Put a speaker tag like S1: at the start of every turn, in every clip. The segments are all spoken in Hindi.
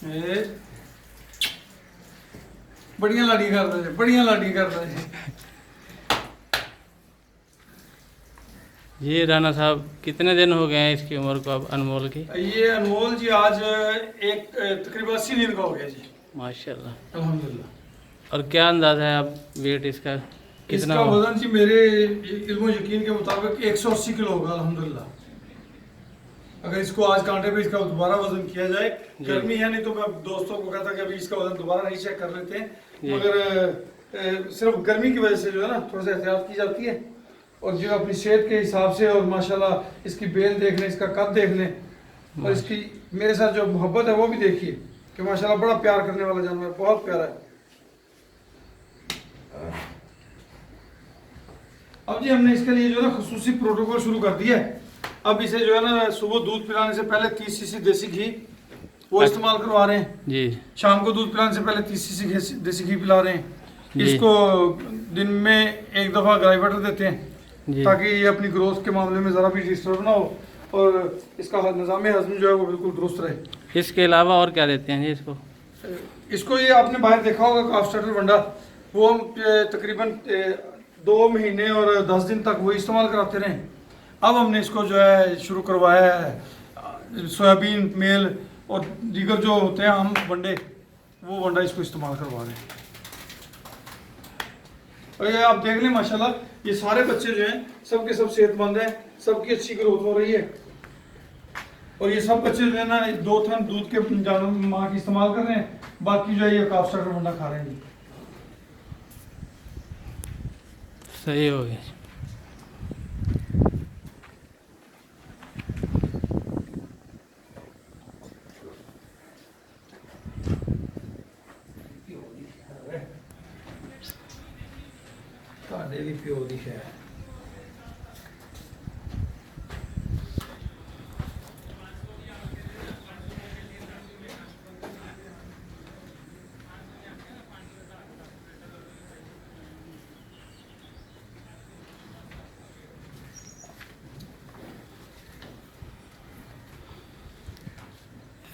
S1: ए, बढ़िया लाड़ी करता है, बढ़िया लाड़ी करता है।
S2: ये राना साहब कितने दिन हो गए हैं इसकी उम्र को अब अनमोल की?
S1: ये अनमोल जी आज एक तकरीबन 80 दिन का हो गया जी।
S2: माशाल्लाह।
S1: अल्हम्दुलिल्लाह।
S2: और क्या अंदाज़ा है अब वेट इसका कितना
S1: इसका
S2: हो?
S1: वजन जी मेरे इल्म यकीन के मुताबिक 180 किलो होगा अल्हम्दुलिल्लाह। अगर इसको आज कांटे पे इसका दोबारा वजन किया जाए, गर्मी है नहीं तो मैं दोस्तों को कहता कि अभी इसका वजन दोबारा नहीं चेक कर लेते हैं, मगर सिर्फ गर्मी की वजह से जो है ना थोड़ा सा एहतियात की जाती है। और जो अपनी सेहत के हिसाब से और माशाल्लाह इसकी बेल देख लें, इसका कद देख लें, और इसकी मेरे साथ जो मोहब्बत है वो भी देखिए कि माशाल्लाह बड़ा प्यार करने वाला जानवर है, बहुत प्यारा है। अब जी हमने इसके लिए जो है ना खुसूसी प्रोटोकॉल शुरू कर दिया है। अब इसे जो है ना सुबह दूध पिलाने से पहले 30 सीसी देसी घी वो इस्तेमाल करवा रहे हैं
S2: जी।
S1: शाम को दूध पिलाने से पहले 30 सीसी देसी घी पिला रहे हैं। इसको दिन में एक दफ़ा गाय वाटर देते हैं ताकि ये अपनी ग्रोथ के मामले में ज़रा भी डिस्टर्ब ना हो और इसका निज़ाम हज़म जो है वो बिल्कुल दुरुस्त रहे।
S2: इसके अलावा और क्या देते हैं जी इसको?
S1: इसको ये आपने बाहर देखा होगा काफ स्टार्टर वंडा, वो हम तकरीबन 2 महीने और 10 दिन तक वो इस्तेमाल कराते रहे। अब हमने इसको जो है शुरू करवाया है सोयाबीन मेल और दीगर जो होते हैं हम वंडे, वो वंडा इसको इस्तेमाल करवा रहे हैं। और ये आप देख लें माशाल्लाह ये सारे बच्चे जो हैं सब के सब सेहतमंद हैं, सबकी अच्छी ग्रोथ हो रही है। और ये सब बच्चे जो है ना 2 थन दूध के जानवर माँ की इस्तेमाल कर रहे हैं, बाकी जो है ये काफ स्टार्टर वंडा खा रहे हैं।
S2: सही हो गया।
S1: ਤੁਹਾਡੇ ਵੀ ਪਿਓ ਦੀ ਹੈ।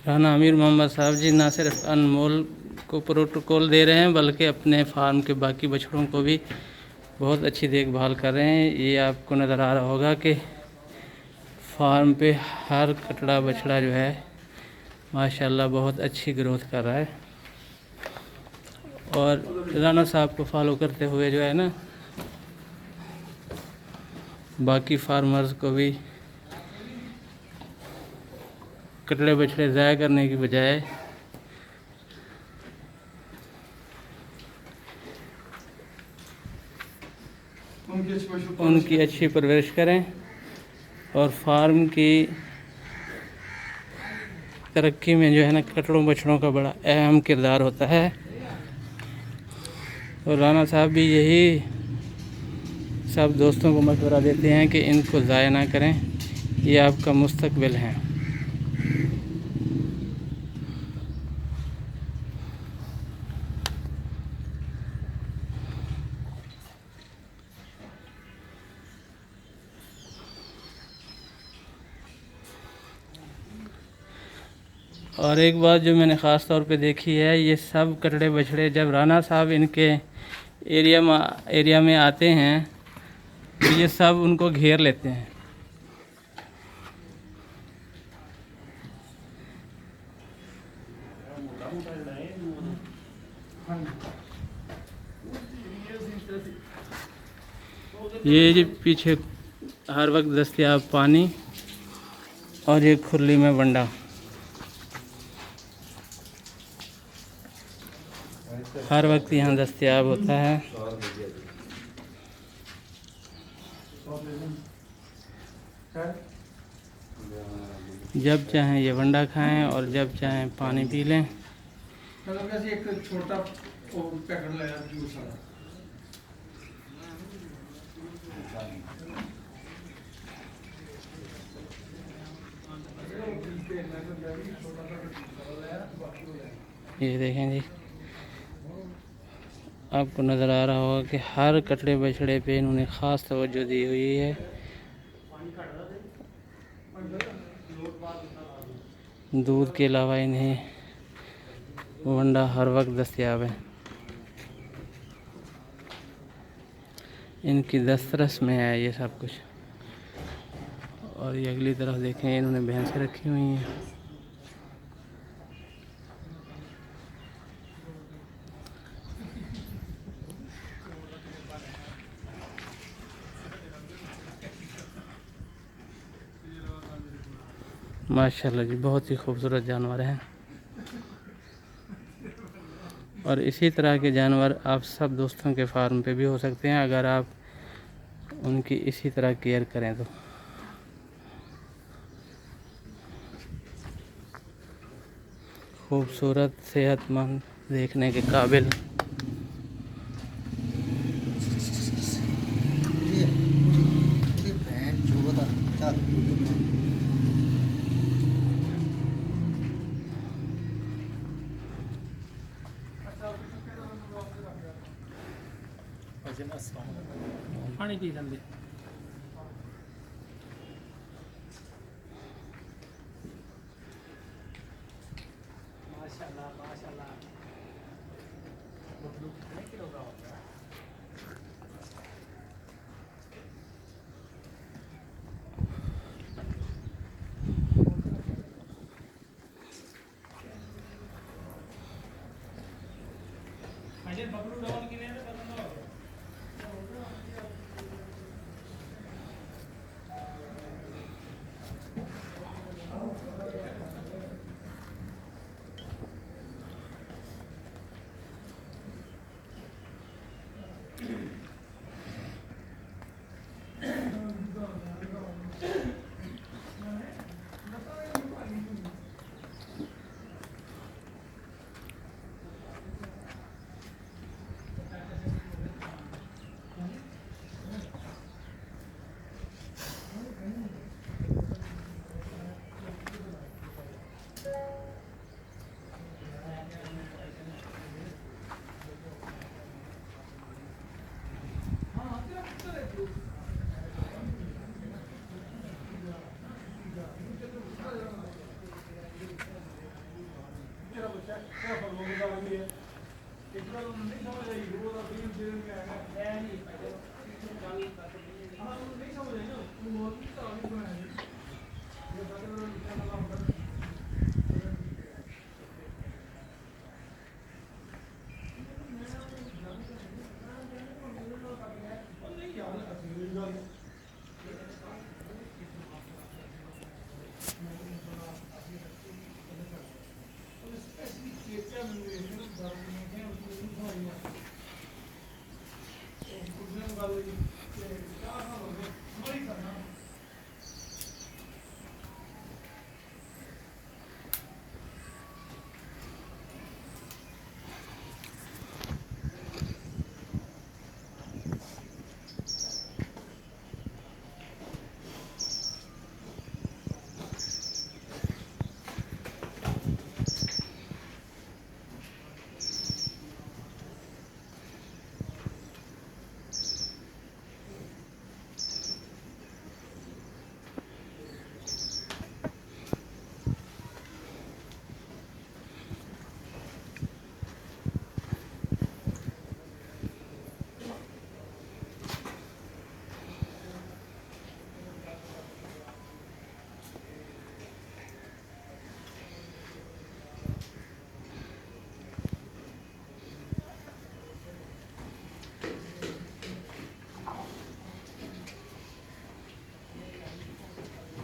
S2: राना अमीर मोहम्मद साहब जी ना सिर्फ अनमोल को प्रोटोकॉल दे रहे हैं बल्कि अपने फार्म के बाकी बछड़ों को भी बहुत अच्छी देखभाल कर रहे हैं। ये आपको नज़र आ रहा होगा कि फार्म पे हर कटड़ा बछड़ा जो है माशाल्लाह बहुत अच्छी ग्रोथ कर रहा है। और राना साहब को फॉलो करते हुए जो है ना बाकी फार्मर्स को भी कटड़े बछड़े ज़ाया करने की बजाय उनकी अच्छी परवरिश करें। और फार्म की तरक्की में जो है ना कटड़ों बछड़ों का बड़ा अहम किरदार होता है। और राना साहब भी यही सब दोस्तों को मशवरा देते हैं कि इनको ज़ाया ना करें, ये आपका मुस्तकबिल है। और एक बात जो मैंने ख़ास तौर पे देखी है, ये सब कटड़े बछड़े जब राना साहब इनके एरिया में आते हैं तो ये सब उनको घेर लेते हैं। ये जी पीछे हर वक्त दस्तयाब पानी और ये खुरली में वंडा हर वक्त यहाँ दस्तयाब होता है। जब चाहें ये वंडा खाएं और जब चाहें पानी पी लें।
S1: मतलब एक छोटा पैकेट लाया जूस वाला।
S2: ये देखें जी आपको नज़र आ रहा होगा कि हर कटड़े बछड़े पे इन्होंने ख़ास तवज्जो दी हुई है। दूध के अलावा इन्हें वंडा हर वक्त दस्तयाब है। इनकी दस्तरस में है ये सब कुछ। और ये अगली तरफ देखें, इन्होंने भैंसें रखी हुई हैं। माशाल्लाह जी, बहुत ही खूबसूरत जानवर हैं। और इसी तरह के जानवर आप सब दोस्तों के फार्म पे भी हो सकते हैं, अगर आप उनकी इसी तरह केयर करें तो। खूबसूरत, सेहतमंद, देखने के काबिल।
S3: पानी पी लेंगे। माशाल्लाह माशाल्लाह।